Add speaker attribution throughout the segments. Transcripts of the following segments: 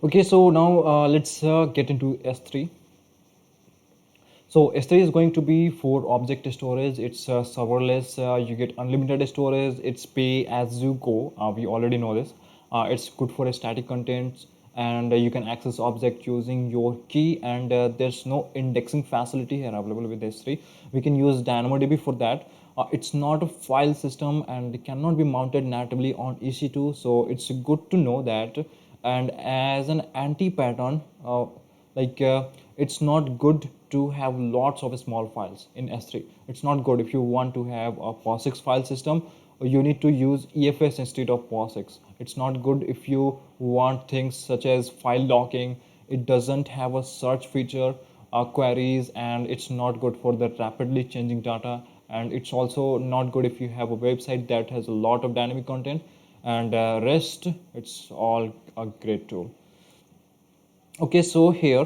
Speaker 1: Okay, so now let's get into S3. So S3 is going to be for object storage. It's serverless. You get unlimited storage. It's pay as you go. We already know this. It's good for static contents, and you can access object using your key. And there's no indexing facility here available with S3. We can use DynamoDB for that. It's not a file system and it cannot be mounted natively on EC2. So it's good to know that. And as an anti-pattern, it's not good to have lots of small files in S3. It's not good if you want to have a POSIX file system. You need to use EFS instead of POSIX. It's not good if you want things such as file locking. It doesn't have a search feature, queries, and it's not good for the rapidly changing data. And it's also not good if you have a website that has a lot of dynamic content. And rest, it's all a great tool. Okay, so here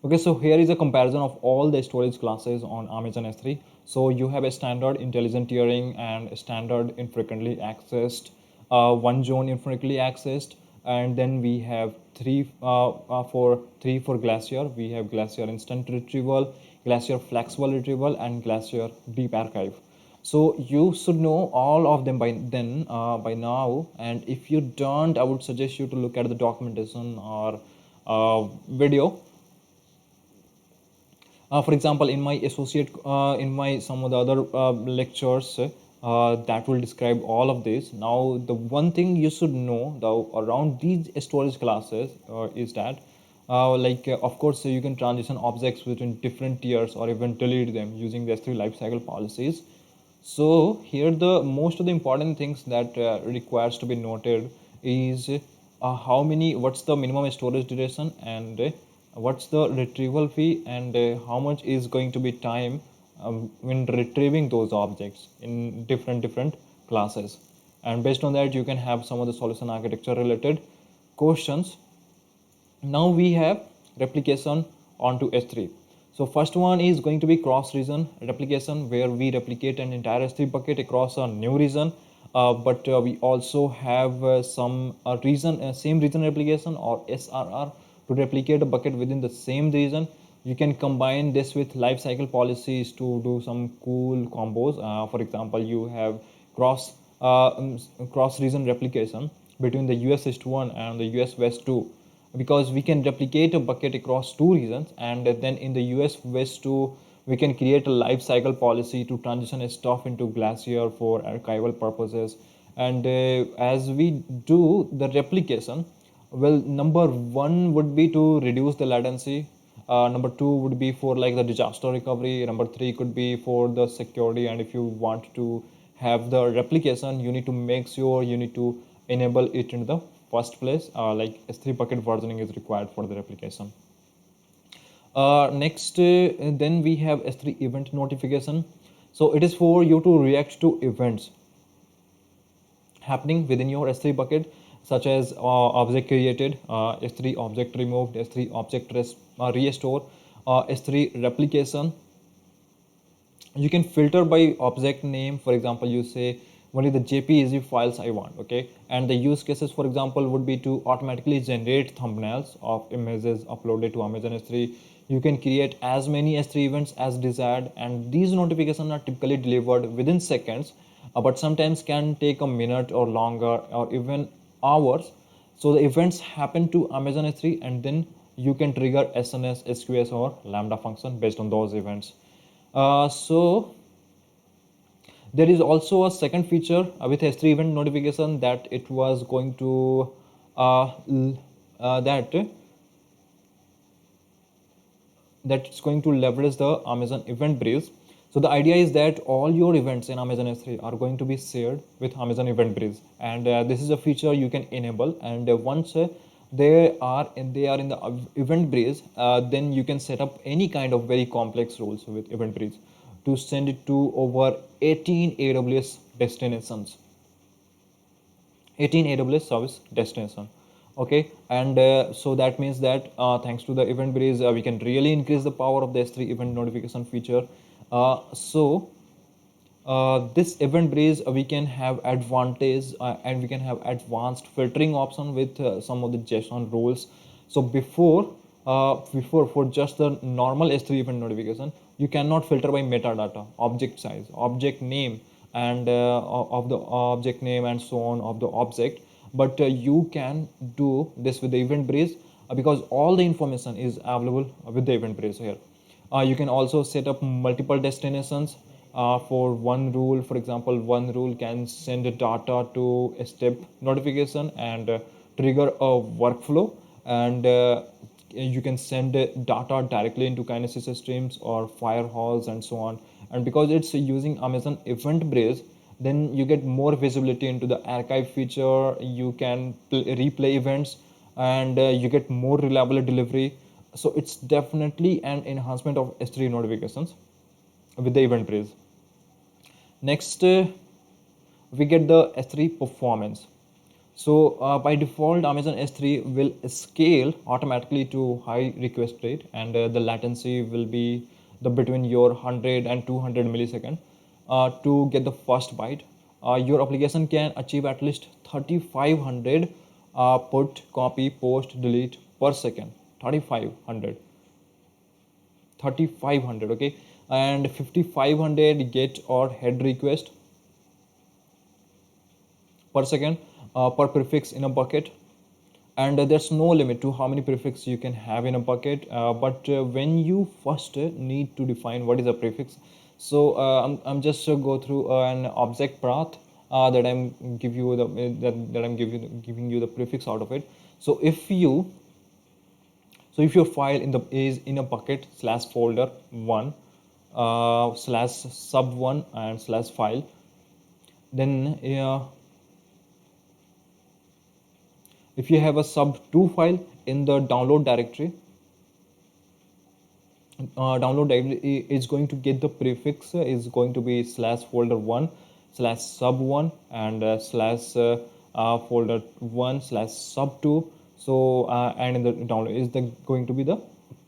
Speaker 1: is a comparison of all the storage classes on Amazon S3. So you have a standard intelligent tiering and a standard infrequently accessed, one zone infrequently accessed, and then we have three for Glacier. We have Glacier instant retrieval, Glacier flexible retrieval, and Glacier deep archive. So you should know all of them by now. And if you don't, I would suggest you to look at the documentation or video. For example, in my associate, in my some of the other lectures, that will describe all of this. Now, the one thing you should know though around these storage classes is that, of course, you can transition objects between different tiers or even delete them using the S3 lifecycle policies. So here the most of the important things that requires to be noted is what's the minimum storage duration, and what's the retrieval fee, and how much is going to be time when retrieving those objects in different classes. And based on that, you can have some of the solution architecture related questions. Now we have replication onto S3. So first one is going to be cross-region replication, where we replicate an entire S3 bucket across a new region. But we also have some same region replication, or SRR, to replicate a bucket within the same region. You can combine this with lifecycle policies to do some cool combos. For example, you have cross region replication between the US East 1 and the US West 2, because we can replicate a bucket across two regions, and then in the US West 2 we can create a life cycle policy to transition stuff into Glacier for archival purposes. And as we do the replication, well, number one would be to reduce the latency. Number two would be for like the disaster recovery. Number three could be for the security. And if you want to have the replication, you need to make sure you need to enable it in the first place. Like S3 bucket versioning is required for the replication. Next, then we have S3 event notification. So it is for you to react to events happening within your S3 bucket, such as object created, S3 object removed, S3 object restore, S3 replication. You can filter by object name. For example, you say only the JPEG files I want, okay? And the use cases, for example, would be to automatically generate thumbnails of images uploaded to Amazon S3. You can create as many S3 events as desired, and these notifications are typically delivered within seconds, but sometimes can take a minute or longer, or even hours. So the events happen to Amazon S3, and then you can trigger SNS, SQS, or Lambda function based on those events. So there is also a second feature with S3 event notification, that it was going to that it's going to leverage the Amazon Event Bridge. So the idea is that all your events in Amazon S3 are going to be shared with Amazon Event Bridge, and this is a feature you can enable. And once they are in the Event Bridge, then you can set up any kind of very complex rules with Event Bridge to send it to over 18 AWS destinations, 18 AWS service destination. Okay, and so that means that thanks to the Event Bridge, we can really increase the power of the S3 event notification feature. So This event bridge we can have advantage and we can have advanced filtering option with some of the JSON rules. So before for just the normal S3 event notification, you cannot filter by metadata, object size, object name, and of the object name and so on of the object. But you can do this with the event bridge because all the information is available with the event bridge here. You can also set up multiple destinations for one rule. For example, one rule can send data to a step notification and trigger a workflow, and you can send data directly into Kinesis streams or firehose and so on. And because it's using Amazon Event Bridge, then you get more visibility into the archive feature. You can replay events, and you get more reliable delivery. So it's definitely an enhancement of S3 notifications with the event bridge. Next, we get the S3 performance. So by default, Amazon S3 will scale automatically to high request rate, and the latency will be the between your 100 and 200 millisecond to get the first byte. Your application can achieve at least 3500 put, copy, post, delete per second. 3500, okay, and 5500 get or head request per second per prefix in a bucket. And there's no limit to how many prefix you can have in a bucket, but when you first need to define what is a prefix, so I'm just go through an object path that I'm give you the that I'm giving you the prefix out of it. So if your file is in a bucket slash folder 1 slash sub 1 and slash file, then if you have a sub 2 file in the download directory is going to get the prefix is going to be slash folder 1 slash sub 1 and slash folder 1 slash sub 2. So and in the download is going to be the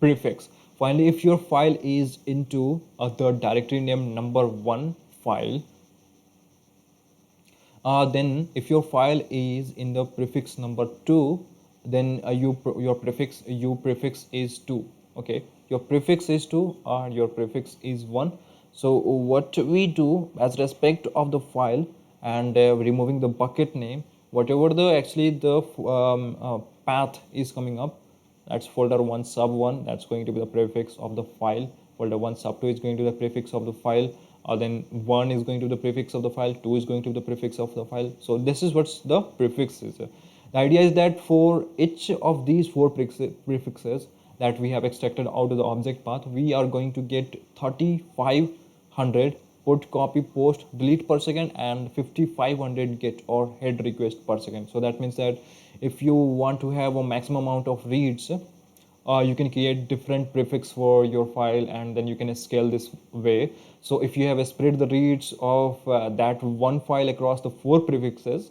Speaker 1: prefix. Finally, if your file is into the directory name number 1 file, then if your file is in the prefix number 2, then your prefix is 2. Okay, your prefix is 2 or your prefix is 1. So what we do as respect of the file and removing the bucket name, whatever the actually the path is coming up, that's folder 1 sub 1, that's going to be the prefix of the file. Folder 1 sub 2 is going to be the prefix of the file. Then 1 is going to be the prefix of the file, 2 is going to be the prefix of the file. So this is what's the prefix is. The idea is that for each of these 4 prefixes that we have extracted out of the object path, we are going to get 3500 put, copy, post, delete per second and 5500 get or head request per second. So that means that if you want to have a maximum amount of reads, you can create different prefix for your file and then you can scale this way. So if you have spread the reads of that one file across the 4 prefixes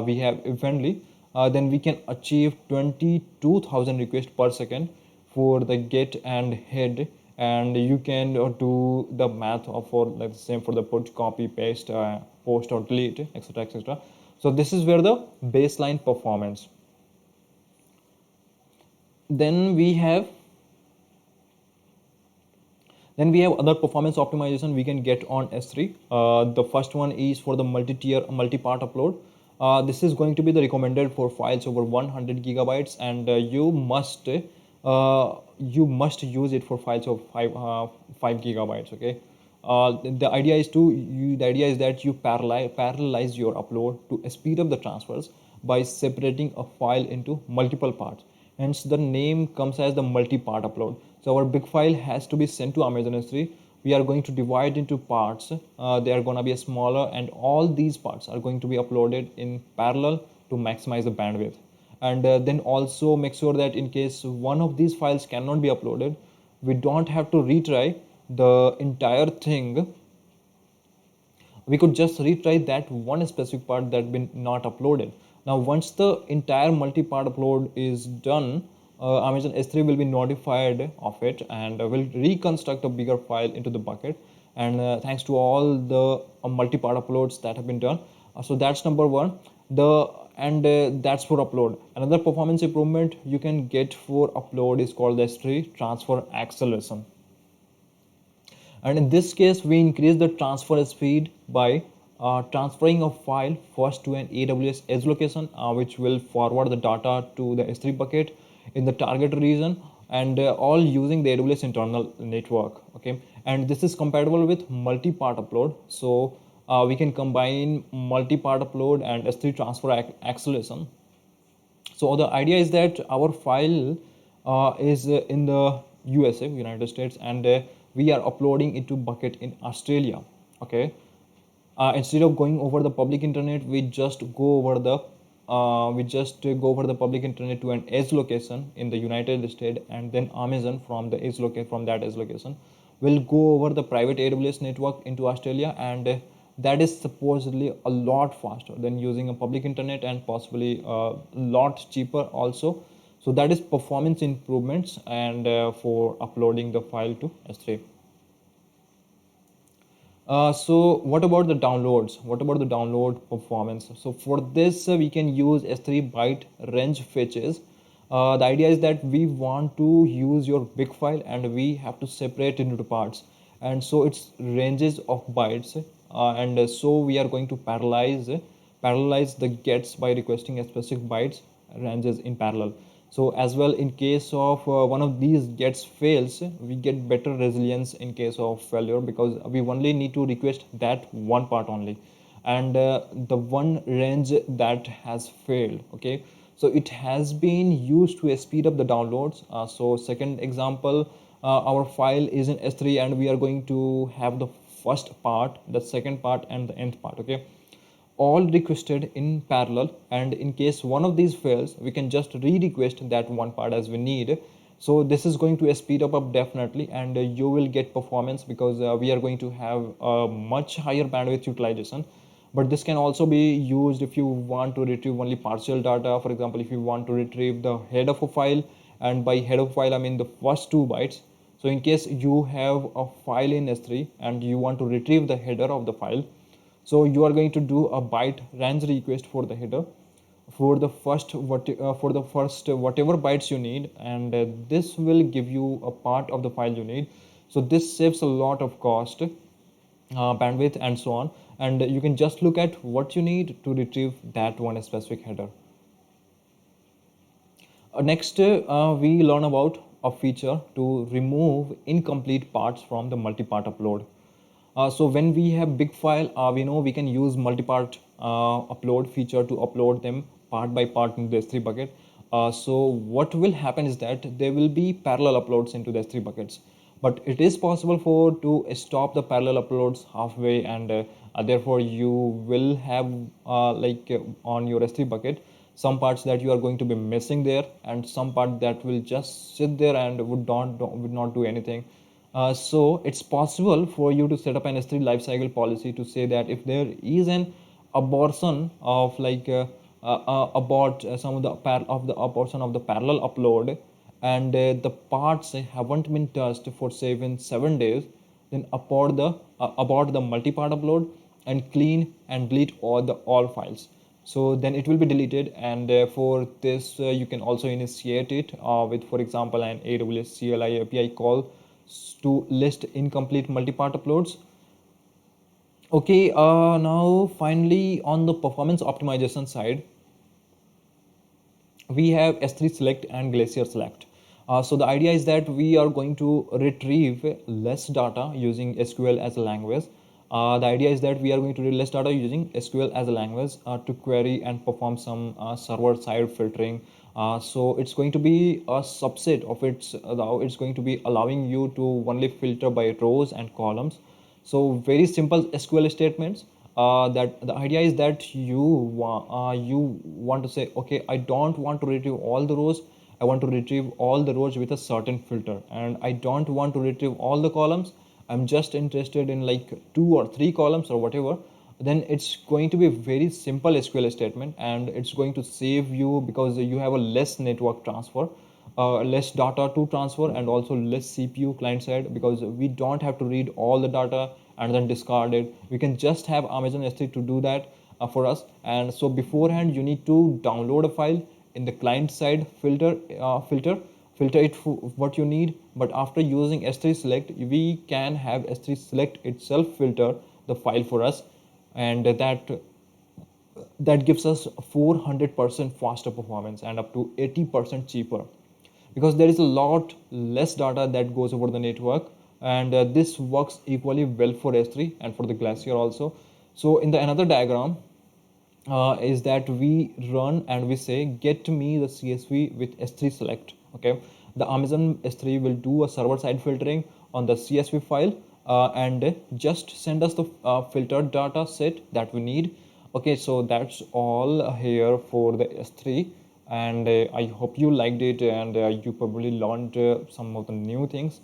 Speaker 1: we have evenly, then we can achieve 22,000 requests per second for the get and head, and you can do the math of for like the same for the put, copy, paste, post or delete, etc, etc. So this is where the baseline performance. Then we have other performance optimization we can get on S3. The first one is for the multi-part upload. This is going to be the recommended for files over 100 gigabytes, and you must use it for files of 5 gigabytes. Okay. The idea is that you parallelize your upload to speed up the transfers by separating a file into multiple parts. Hence the name comes as the multi-part upload. So our big file has to be sent to Amazon S3. We are going to divide into parts. They are going to be smaller, and all these parts are going to be uploaded in parallel to maximize the bandwidth. And then also make sure that in case one of these files cannot be uploaded, we don't have to retry the entire thing. We could just retry that one specific part that been not uploaded. Now once the entire multi-part upload is done, Amazon S3 will be notified of it and will reconstruct a bigger file into the bucket, and thanks to all the multi-part uploads that have been done. So that's number one. That's for upload. Another performance improvement you can get for upload is called the S3 transfer acceleration. And in this case, we increase the transfer speed by transferring a file first to an AWS edge location, which will forward the data to the S3 bucket in the target region, and all using the AWS internal network. Okay, and this is compatible with multi-part upload. So we can combine multi-part upload and S3 transfer acceleration. So the idea is that our file is in the USA, United States, and we are uploading it to bucket in Australia. Okay, instead of going over the public internet, we just go over the public internet to an edge location in the United States, and then Amazon from that edge location will go over the private AWS network into Australia, and that is supposedly a lot faster than using a public internet, and possibly a lot cheaper also. So that is performance improvements and for uploading the file to S3. So what about the downloads? What about the download performance? So for this, we can use S3 byte range fetches. The idea is that we want to use your big file and we have to separate it into parts. And so it's ranges of bytes. And so we are going to parallelize the gets by requesting a specific bytes ranges in parallel. So as well, in case of one of these gets fails, we get better resilience in case of failure, because we only need to request that one part only, and the one range that has failed. Okay, so it has been used to speed up the downloads. So second example, our file is in S3 and we are going to have the first part, the second part, and the nth part. Okay, all requested in parallel, and in case one of these fails, we can just re-request that one part as we need. So this is going to speed up definitely, and you will get performance, because we are going to have a much higher bandwidth utilization. But this can also be used if you want to retrieve only partial data. For example, if you want to retrieve the head of a file, and by head of file I mean the first 2 bytes. So in case you have a file in S3 and you want to retrieve the header of the file, so you are going to do a byte range request for the header for the first whatever bytes you need, and this will give you a part of the file you need. So this saves a lot of cost, bandwidth, and so on, and you can just look at what you need to retrieve that one specific header. Next, we learn about a feature to remove incomplete parts from the multi-part upload. So when we have big file, we know we can use multi-part upload feature to upload them part by part into the S3 bucket. So what will happen is that there will be parallel uploads into the S3 buckets, but it is possible to stop the parallel uploads halfway, and therefore you will have on your S3 bucket some parts that you are going to be missing there, and some part that will just sit there and would not do anything. So it's possible for you to set up an S3 lifecycle policy to say that if there is an abortion of about some of the abortion of the parallel upload, and the parts haven't been touched for say even 7 days, then abort the multi-part upload and clean and delete all files. So then it will be deleted, and for this you can also initiate it with, for example, an AWS CLI API call to list incomplete multi-part uploads. Okay, now finally on the performance optimization side, we have S3 select and Glacier select. So the idea is that we are going to retrieve less data using SQL as a language. The idea is that we are going to read less data using SQL as a language to query and perform some server-side filtering. So it's going to be a subset of it's going to be allowing you to only filter by rows and columns. So very simple SQL statements. That the idea is that you want to say, okay, I don't want to retrieve all the rows. I want to retrieve all the rows with a certain filter, and I don't want to retrieve all the columns. I'm just interested in like 2 or 3 columns or whatever. Then it's going to be a very simple SQL statement, and it's going to save you, because you have a less network transfer, less data to transfer, and also less CPU client side, because we don't have to read all the data and then discard it. We can just have Amazon S3 to do that for us. And so beforehand, you need to download a file in the client side, filter it for what you need. But after using S3 select, we can have S3 select itself filter the file for us, and that gives us 400% faster performance and up to 80% cheaper, because there is a lot less data that goes over the network. And this works equally well for S3 and for the Glacier also. So in the another diagram is that we run and we say get me the CSV with S3 select. Okay, the Amazon S3 will do a server side filtering on the CSV file and just send us the filtered data set that we need. Okay, so that's all here for the S3, and I hope you liked it, and you probably learned some of the new things,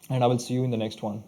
Speaker 1: and I will see you in the next one.